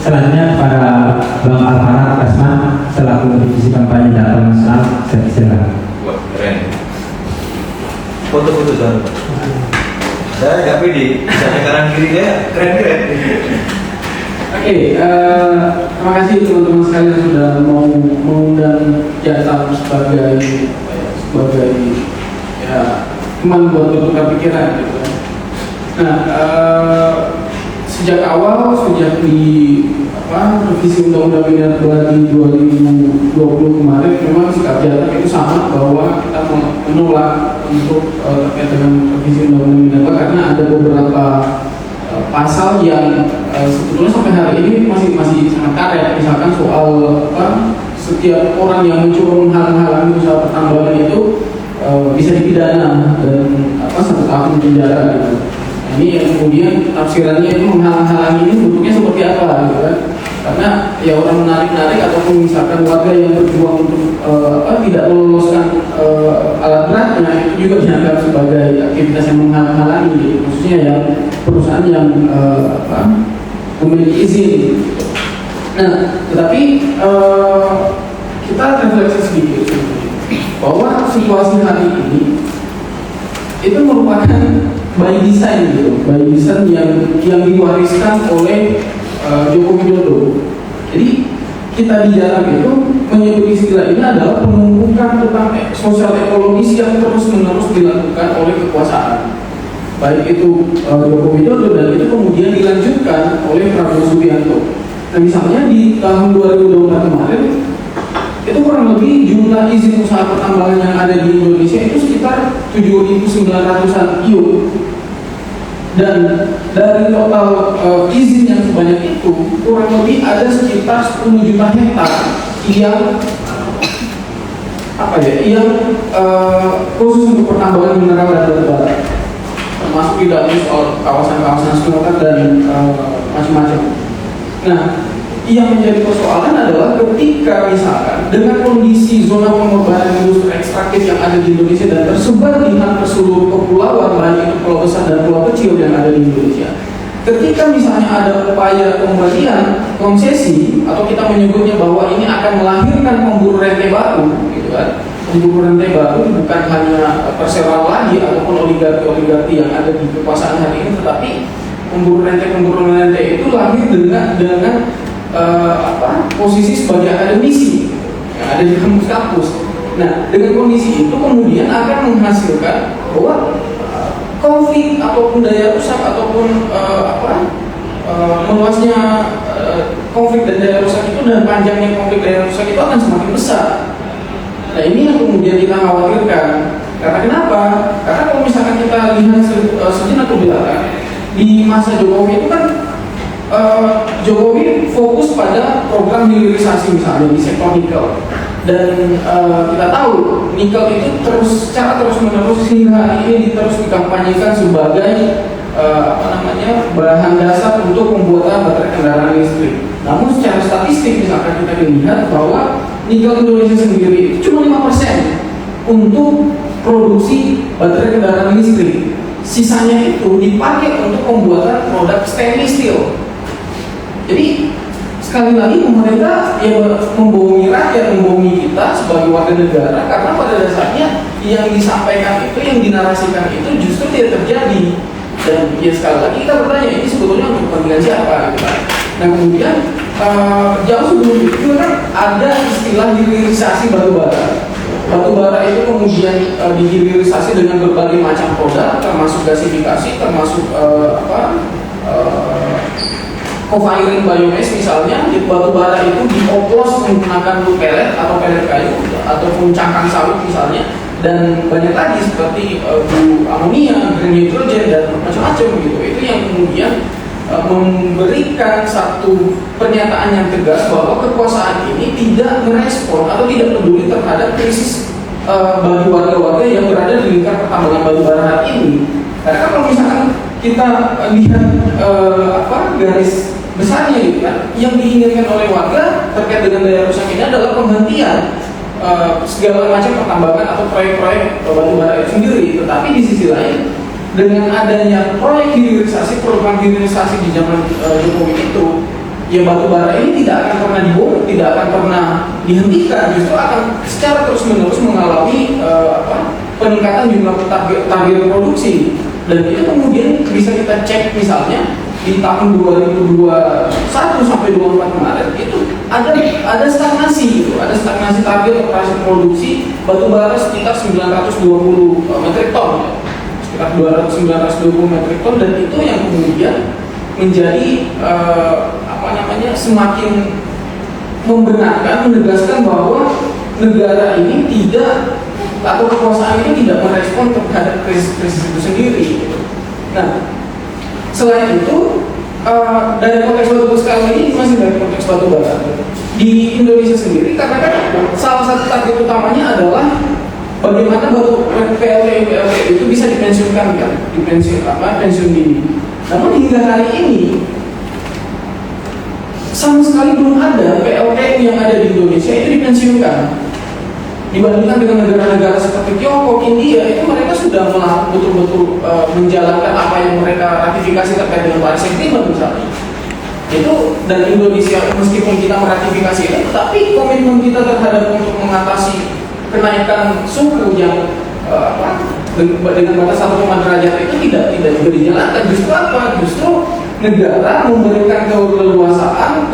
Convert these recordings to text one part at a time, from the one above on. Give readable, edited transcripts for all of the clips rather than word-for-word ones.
Selanjutnya pada Bang Alfarad Kasman selaku divisi kampanye data nasional, saya silakan. Wah, keren. Foto-foto saya. Saya nggak pede, misalnya kanan kiri dia keren-keren. Oke, terima kasih teman-teman sekalian sudah mau mengundang Jatam sebagai ya teman buat bertukar pikiran gitu. Nah, sejak awal sejak di revisi Undang-Undang Minerba di 2020 kemarin memang sikap Jatam itu sama bahwa kita menolak untuk terkait dengan revisi Undang-Undang Minerba karena ada beberapa pasal yang sebetulnya sampai hari ini masih sangat karet. Misalkan soal setiap orang yang mencoba menghalang-halangi usaha pertambangan itu bisa dipidana dan 1 tahun penjara gitu. Nah, ini yang kemudian tafsirannya itu menghalang-halangi ini bentuknya seperti apa gitu kan? Karena ya orang menarik-narik ataupun misalkan warga yang berjuang untuk tidak meloloskan alat beratnya itu juga dianggap sebagai aktivitas yang menghalang-halangi gitu. Khususnya yang perusahaan yang memiliki izin. Nah, tetapi kita refleksi sedikit bahwa situasi hari ini itu merupakan by design gitu, by design yang diwariskan oleh Joko Widodo. Jadi kita di Jatam itu menyebut istilah ini adalah penumpukan tentang sosial ekologis yang terus-menerus dilakukan oleh kekuasaan. Baik itu Joko Widodo dan itu kemudian dilanjutkan oleh Prabowo Subianto. Nah, misalnya di tahun 2024 kemarin itu kurang lebih jumlah izin usaha pertambangan yang ada di Indonesia itu sekitar 7.900-an IO. Dan dari total izin yang sebanyak itu kurang lebih ada sekitar 10 juta hektar yang khusus untuk pertambangan mineral dan batu bara, termasuk di dalam soal kawasan-kawasan smelter dan macam-macam. Nah, yang menjadi persoalan adalah ketika misalkan dengan kondisi zona pengembangan industri ekstraktif yang ada di Indonesia dan tersebar di hampir seluruh kepulauan, baik itu pulau besar dan pulau kecil yang ada di Indonesia, ketika misalnya ada upaya pemberian konsesi atau kita menyebutnya bahwa ini akan melahirkan pemburu rente baru, gitu kan? Pemburu rente baru bukan hanya perseroan lagi ataupun oligarki yang ada di kekuasaan hari ini, tetapi pemburu rente itu lahir dengan posisi sebagai akademisi yang ada di kampus-kampus. Nah, dengan kondisi itu kemudian akan menghasilkan bahwa konflik ataupun daya rusak ataupun meluasnya konflik dan daya rusak itu dan panjangnya konflik daya rusak itu akan semakin besar. Nah, ini yang kemudian kita khawatirkan. Karena kenapa? Karena kalau misalkan kita lihat sejenak ke belakang di masa Jokowi itu kan Jokowi fokus pada program hilirisasi misalnya di sektor nikel, dan kita tahu nikel itu secara terus-menerus hingga hari ini terus dikampanyekan sebagai bahan dasar untuk pembuatan baterai kendaraan listrik. Namun secara statistik misalkan kita lihat bahwa nikel Indonesia sendiri itu cuma 5% untuk produksi baterai kendaraan listrik. Sisanya itu dipakai untuk pembuatan produk stainless steel. Jadi sekali lagi pemerintah yang membohongi rakyat, membohongi kita sebagai warga negara, karena pada dasarnya yang disampaikan itu, yang dinarasikan itu justru tidak terjadi. Dan ya sekali lagi kita bertanya, ini sebetulnya untuk kepentingan siapa gitu kan? Nah kemudian jauh sebelum itu juga kan ada istilah hilirisasi batu bara. Batu bara itu kemudian dihilirisasi dengan berbagai macam produk, termasuk gasifikasi, termasuk co-firing biomass misalnya. Di batu bara itu dioplos menggunakan pellet atau pellet kayu ataupun cangkang sawit misalnya, dan banyak lagi seperti amonia, green hydrogen dan macam-macam gitu. Itu yang kemudian memberikan satu pernyataan yang tegas bahwa kekuasaan ini tidak merespon atau tidak peduli terhadap krisis bagi warga-warga yang berada di lingkar pertambangan batu bara hari ini. Karena kalau misalkan kita lihat garis besarnya gitu kan, yang diinginkan oleh warga terkait dengan daya rusak ini adalah penghentian segala macam pertambangan atau proyek-proyek batu bara itu sendiri. Tetapi di sisi lain, dengan adanya proyek hilirisasi, program hilirisasi di zaman Jokowi itu ya batu bara ini tidak akan pernah dibongkar, tidak akan pernah dihentikan, justru akan secara terus-menerus mengalami peningkatan jumlah target produksi. Dan itu kemudian bisa kita cek misalnya di tahun 2021 sampai 2024 kemarin itu ada stagnasi gitu, ada stagnasi target operasi produksi batu bara sekitar 920 metrik ton, sekitar 920 metrik ton, dan itu yang kemudian menjadi semakin membenarkan, menegaskan bahwa negara ini tidak, atau kekuasaan ini tidak merespon terhadap krisis itu sendiri gitu. Nah, selain itu dari konteks batu bara sekali ini masih dari konteks batu bara di Indonesia sendiri, karena kan salah satu target utamanya adalah bagaimana batu PLTU itu bisa dipensiunkan kan, pensiun dini. Namun hingga hari ini sama sekali belum ada PLTU yang ada di Indonesia itu dipensiunkan. Dibandingkan dengan negara-negara seperti Tiongkok, India, itu mereka sudah betul-betul menjalankan apa yang mereka ratifikasi terkait dengan Paris Agreement misalnya. Itu, dan Indonesia meskipun kita meratifikasi itu, tapi komitmen kita terhadap untuk mengatasi kenaikan suhu yang dengan batas 1,5 derajat itu tidak juga dijalankan. Justru apa? Justru negara memberikan keleluasaan,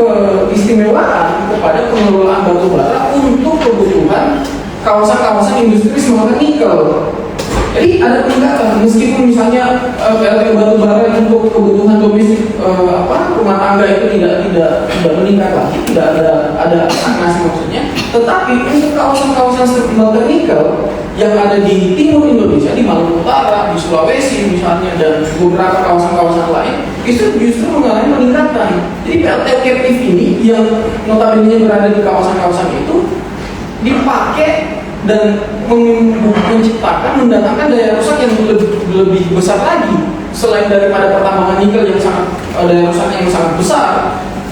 keistimewaan kepada pengelolaan batu bara untuk kebutuhan kawasan-kawasan industri smelter nikel. Jadi ada peningkatan, meskipun misalnya PLTU batu bara untuk kebutuhan domestik rumah tangga itu tidak meningkat lagi, tidak ada stagnasi maksudnya, tetapi untuk kawasan-kawasan smelter nikel yang ada di timur Indonesia, di Maluku Utara, di Sulawesi misalnya, dan beberapa kawasan-kawasan lain, itu justru mengalami peningkatan. Jadi PLTU captive ini yang notabene berada di kawasan-kawasan itu dipakai dan menciptakan, mendatangkan daya rusak yang lebih besar lagi, selain daripada pertambangan nikel yang sangat daya rusaknya yang sangat besar,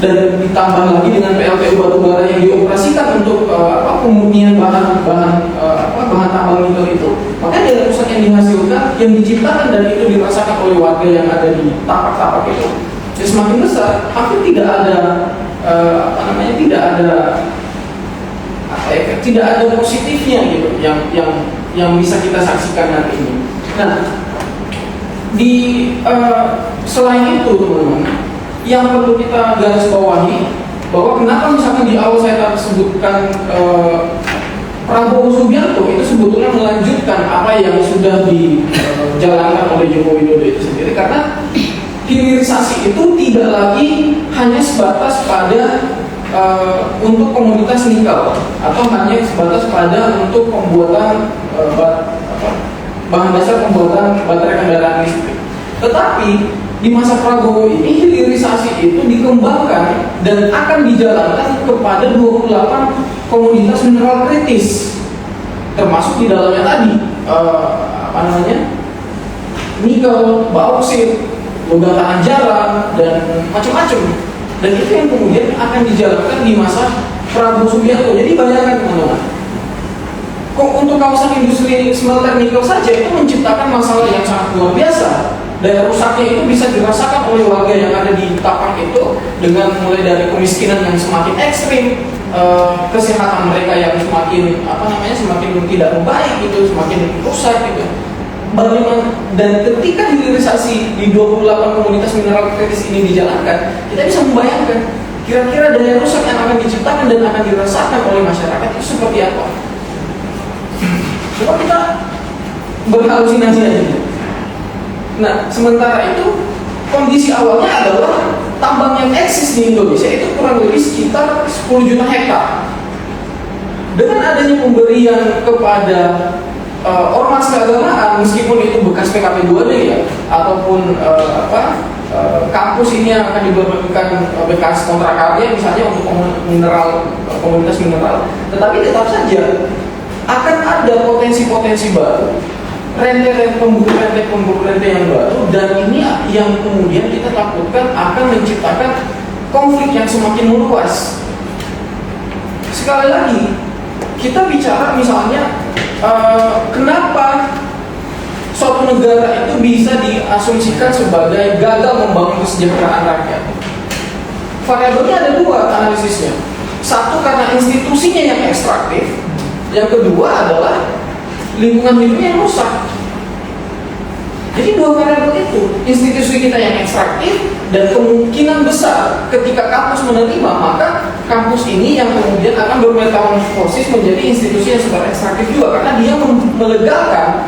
dan ditambah lagi dengan PLTU batu bara yang dioperasikan untuk pemurnian bahan tambang nikel itu, maka daya rusak yang dihasilkan, yang diciptakan dan itu dirasakan oleh warga yang ada di tapak-tapak itu ya semakin besar. Hampir tidak ada tidak ada positifnya gitu yang bisa kita saksikan hari ini. Nah, selain itu teman-teman, yang perlu kita garis bawahi bahwa kenapa misalkan di awal saya sebutkan Prabowo Subianto itu sebetulnya melanjutkan apa yang sudah dijalankan oleh Joko Widodo itu sendiri, karena hilirisasi itu tidak lagi hanya sebatas pada untuk komoditas nikel atau hanya sebatas pada untuk pembuatan bahan dasar pembuatan baterai kendaraan listrik. Tetapi di masa Prabowo ini hilirisasi itu dikembangkan dan akan dijalankan kepada 28 komoditas mineral kritis, termasuk di dalamnya tadi nikel, bauksit, logam tahan jarak, dan macam-macam. Dan itu yang kemudian akan dijalankan di masa Prabowo Subianto. Jadi bayangkan teman-teman, untuk kawasan industri smelter nikel saja itu menciptakan masalah yang sangat luar biasa. Daya rusaknya itu bisa dirasakan oleh warga yang ada di tapak itu, dengan mulai dari kemiskinan yang semakin ekstrim, kesehatan mereka yang semakin tidak membaik gitu, semakin rusak gitu. Dan ketika hilirisasi di 28 komunitas mineral kritis ini dijalankan, kita bisa membayangkan kira-kira daya rusak yang akan diciptakan dan akan dirasakan oleh masyarakat itu seperti apa. Coba kita berhalusinasi aja. Nah, sementara itu kondisi awalnya adalah tambang yang eksis di Indonesia itu kurang lebih sekitar 10 juta hektar. Dengan adanya pemberian kepada ormas keagamaan, meskipun itu bekas PKP 2D ya, ataupun kampus ini yang akan diberikan bekas kontrak karya misalnya untuk komunitas mineral, tetapi tetap saja akan ada potensi-potensi baru, pemburu rente yang baru, dan ini yang kemudian kita takutkan akan menciptakan konflik yang semakin meluas. Sekali lagi, kita bicara misalnya kenapa suatu negara itu bisa diasumsikan sebagai gagal membangun kesejahteraan rakyat. variabelnya ada dua analisisnya. Satu karena institusinya yang ekstraktif, yang kedua adalah lingkungan hidupnya yang rusak. Jadi dua variabel itu, institusi kita yang ekstraktif dan kemungkinan besar ketika kampus menerima, maka kampus ini yang kemudian akan bermetamorfosis menjadi institusi yang super ekstraktif juga, karena dia melegalkan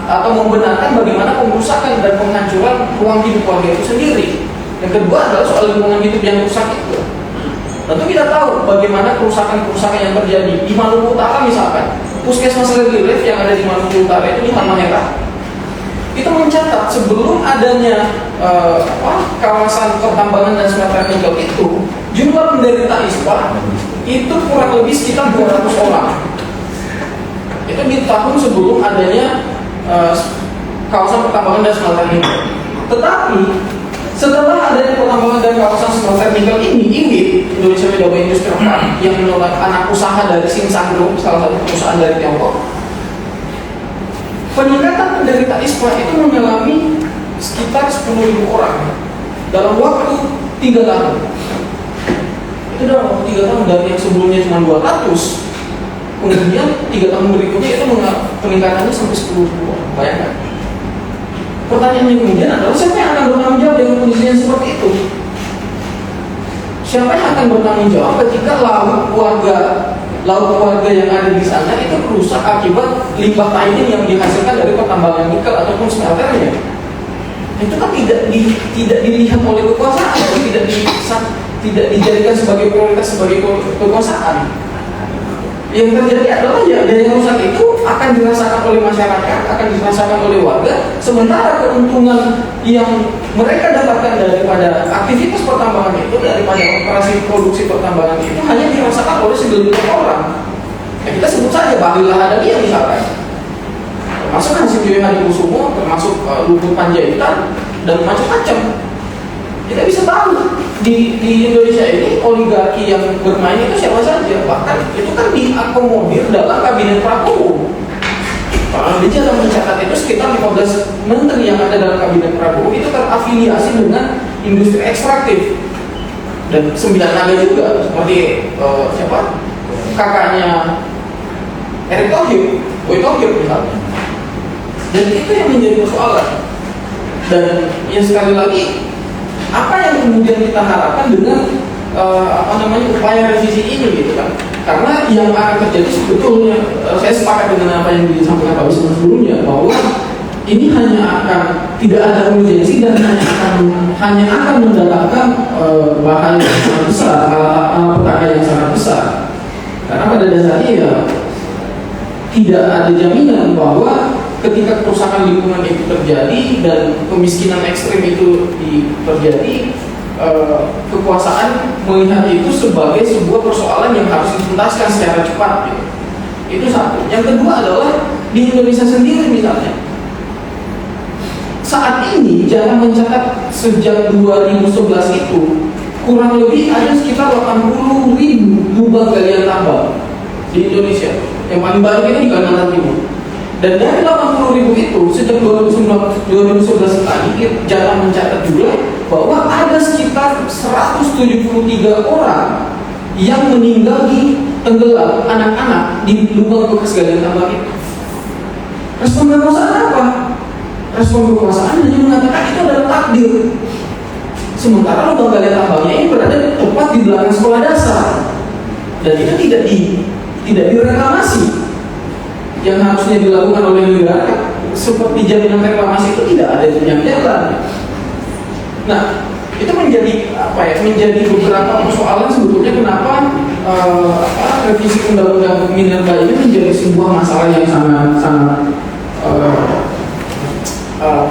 atau membenarkan bagaimana pengrusakan dan penghancuran ruang hidup warga itu sendiri. Yang kedua adalah soal lingkungan hidup yang rusak itu. Tentu kita tahu bagaimana kerusakan-kerusakan yang terjadi di Maluku Utara misalkan. Puskesmas Relief yang ada di Maluku Utara itu di Halmahera, itu mencatat sebelum adanya kawasan pertambangan dan smelter nikel itu, jumlah penderita ISPA itu kurang lebih sekitar 200 orang. Itu di tahun sebelum adanya kawasan pertambangan dan smelter nikel. Tetapi setelah adanya pertambangan dan kawasan smelter nikel ini, IWIP, Indonesia Widawati Industri Park, yang menolak anak usaha dari Singsang Group, salah satu perusahaan dari Tiongkok, peningkatan penderita ISPA itu mengalami sekitar 10.000 orang dalam waktu 3 tahun. Itu dalam waktu 3 tahun, dari yang sebelumnya cuma 200, kemudian 3 tahun berikutnya itu peningkatannya sampai 10.000 orang. Bayangkan. Pertanyaannya kemudian adalah siapa yang akan bertanggung jawab dengan kondisi yang seperti itu? Siapa yang akan bertanggung jawab ketika lauk warga yang ada di sana itu rusak akibat limbah tailing yang dihasilkan dari pertambangan nikel ataupun smelternya? Itu kan tidak dilihat oleh kekuasaan, atau tidak dijadikan sebagai prioritas sebagai kekuasaan. Yang terjadi adalah ya daya rusak itu akan dirasakan oleh masyarakat, akan dirasakan oleh warga, sementara keuntungan yang mereka dapatkan daripada aktivitas pertambangan itu, daripada operasi produksi pertambangan itu hanya dirasakan oleh segelintir orang. Ya, kita sebut saja Bahlil Lahadalia misalkan, termasuk Hasim Joyo Hadikusumo, termasuk Luhut Panjaitan dan macam-macam. Kita bisa tahu di Indonesia ini oligarki yang bermain itu siapa saja, bahkan itu kan diakomodir dalam kabinet Prabowo. Kalau dia mencatat itu sekitar 15 menteri yang ada dalam kabinet Prabowo itu terafiliasi dengan industri ekstraktif, dan 9 naga juga seperti siapa kakaknya Erick Thohir, Boy Thohir misalnya. Dan itu yang menjadi persoalan. Dan yang sekali lagi, apa yang kemudian kita harapkan dengan upaya revisi ini gitu kan? Karena yang akan terjadi sebetulnya, saya sepakat dengan apa yang disampaikan Pak Wisnu sebelumnya, bahwa ini hanya akan tidak ada urgensi dan hanya akan mendatangkan bahaya yang sangat besar, petaka yang sangat besar. Karena pada dasarnya ya tidak ada jaminan bahwa ketika kerusakan lingkungan itu terjadi dan kemiskinan ekstrim itu terjadi, kekuasaan melihat itu sebagai sebuah persoalan yang harus dituntaskan secara cepat gitu. Itu satu. Yang kedua adalah di Indonesia sendiri misalnya, saat ini Jaka mencatat sejak 2011 itu kurang lebih ada sekitar 80.000 lubang galian tambang di Indonesia. Yang paling banyak itu di Kalimantan Timur. Dan dari 80.000 itu sejak 2011 tadi Jaka mencatat juga bahwa ada sekitar 173 orang yang meninggal di tenggelam, anak-anak di lubang bekas galian tambang itu. Respon kekuasaan apa? Respon kekuasaan hanya mengatakan itu adalah takdir. Sementara lubang galian tambangnya ini berada tepat di belakang sekolah dasar, dan itu tidak direklamasi. Yang harusnya dilakukan oleh negara seperti jaminan reklamasi itu tidak ada yang jalan. Nah, itu menjadi menjadi beberapa persoalan sebetulnya kenapa revisi undang-undang minerba ini menjadi sebuah masalah yang sangat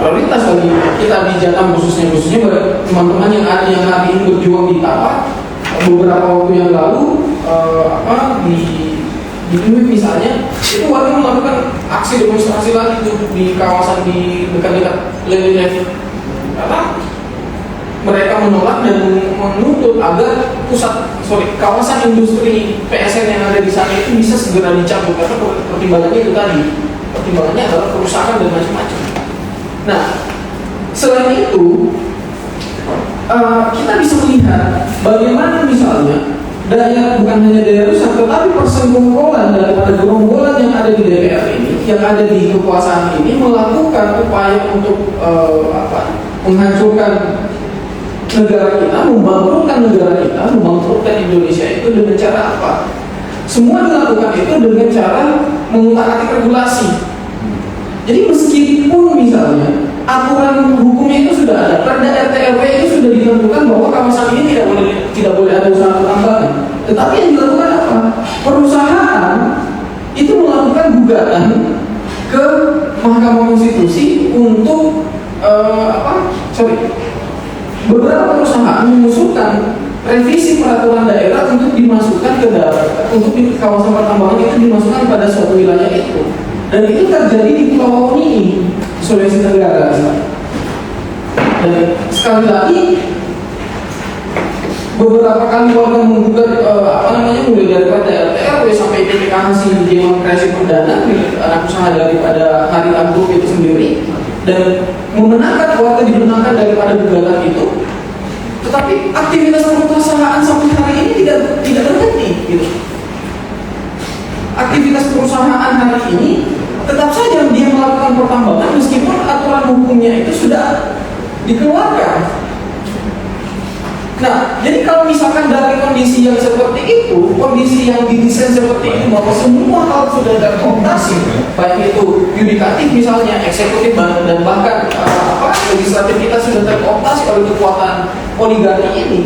prioritas bagi kita di Jatam, khususnya teman-teman yang hari ini berjuang di Tapa. Beberapa waktu yang lalu di Unip misalnya, itu warga melakukan aksi demonstrasi lagi tuh di kawasan di dekat-dekat Lelilef, karena mereka menolak dan menuntut agar kawasan industri PSN yang ada di sana itu bisa segera dicabut, karena pertimbangannya itu tadi, pertimbangannya adalah kerusakan dan macam-macam. Nah, selain itu kita bisa melihat bagaimana misalnya bukan hanya daerah rusak, tetapi persekongkolan daripada gerombolan yang ada di DPR ini, yang ada di kekuasaan ini, melakukan upaya untuk menghancurkan negara kita, membangkrutkan negara kita, membangkrutkan Indonesia itu dengan cara apa? Semua dilakukan itu dengan cara mengutak-atik regulasi. Jadi meskipun misalnya aturan hukumnya itu sudah ada, Perda RT RW itu sudah ditentukan bahwa kawasan ini tidak boleh ada usaha pertambangan. Tetapi yang dilakukan apa? Perusahaan itu melakukan gugatan ke Mahkamah Konstitusi untuk beberapa perusahaan mengusulkan revisi peraturan daerah untuk dimasukkan untuk di kawasan pertambangan itu dimasukkan pada suatu wilayah itu. Dan itu terjadi di Pulau Oni, Sulawesi Tenggara. Dan sekali lagi beberapa kali warga menggugat mulai dari Perda RT RW sampai PPKH Dewan Kreasi Perdana, anak usaha daripada Hari Group itu sendiri, dan memenangkan warga dimenangkan daripada gugatan itu. Tetapi aktivitas perusahaan sampai hari ini tidak terhenti gitu. Aktivitas perusahaan hari ini tetap saja dia melakukan pertambangan meskipun aturan hukumnya itu sudah dikeluarkan. Nah, jadi kalau misalkan dari kondisi yang seperti itu, kondisi yang didesain seperti itu, bahwa semua hal sudah terkooptasi, baik itu yudikatif misalnya, eksekutif dan bahkan legislatif kita sudah terkooptasi oleh kekuatan oligarki ini,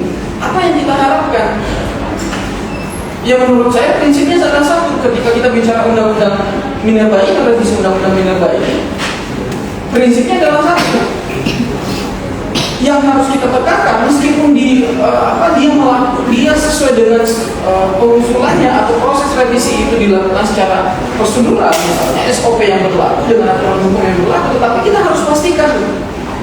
apa yang kita harapkan? Ya menurut saya prinsipnya salah satu ketika kita bicara undang-undang minerba ini, revisi undang-undang minerba ini, prinsipnya adalah satu yang harus kita tekankan, meskipun dia sesuai dengan pengusulannya atau proses revisi itu dilakukan secara prosedural, misalnya SOP yang berlaku dengan aturan hukum yang berlaku, tetapi kita harus pastikan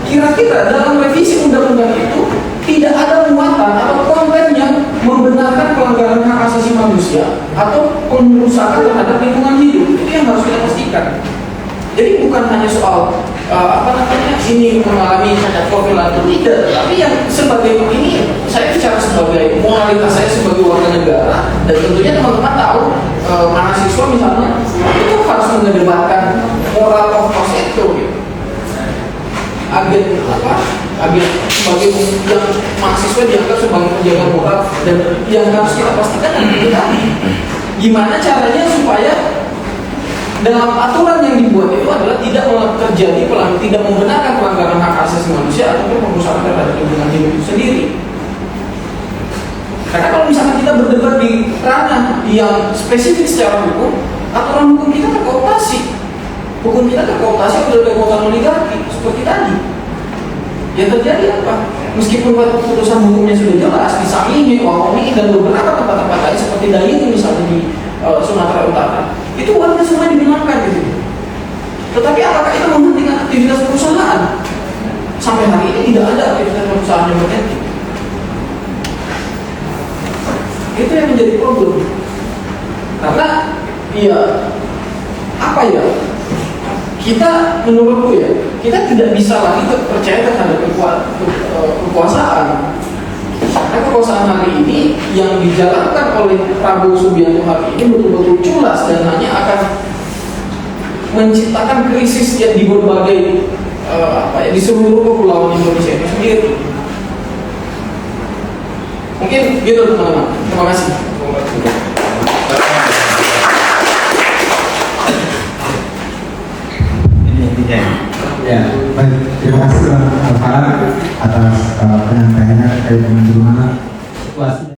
kira-kira dalam revisi undang-undang itu tidak ada muatan atau konten yang membenarkan pelanggaran hak asasi manusia atau pengerusakan terhadap lingkungan hidup. Itu yang harus kita pastikan. Jadi bukan hanya soal ini mengalami cacat profil atau tidak, tapi yang sebagai ini saya bicara sebagai moralitas saya sebagai warga negara, dan tentunya teman-teman tahu mahasiswa misalnya itu harus mengedepankan moral of cost itu gitu. Agen sebagai yang mahasiswa dianggap sebagai penjaga moral, dan yang harus kita pastikan adalah gimana caranya supaya dalam aturan yang dibuat itu adalah tidak membenarkan pelanggaran hak asasi manusia ataupun perusahaan terhadap lingkungan hidup itu sendiri. Karena kalau misalkan kita berdebat di ranah yang spesifik secara hukum, aturan hukum kita terkooptasi. Hukum kita terkooptasi oleh kekuatan oligarki seperti tadi. Yang terjadi apa? Meskipun keputusan hukumnya sudah jelas, di Sangihe, Wahomi, dan beberapa tempat-tempat lain seperti Dayung misalnya di Sumatera Utara, itu warga semua dimenangkan gitu. Tetapi apakah itu menghentikan aktivitas perusahaan? Sampai hari ini tidak ada aktivitas perusahaan yang berhenti. Itu yang menjadi problem. Karena kita menurutku kita tidak bisa lagi percaya terhadap kekuasaan. Karena kekuasaan hari ini yang dijalankan oleh Prabowo Subianto hari ini betul-betul culas dan hanya akan menciptakan krisis yang di berbagai di seluruh kepulauan Indonesia itu sendiri. Mungkin gitu teman-teman. Terima kasih. Ini intinya. Ya, baik. Terima kasih Bang Alfara atas penyampaiannya terkait dengan bagaimana situasi.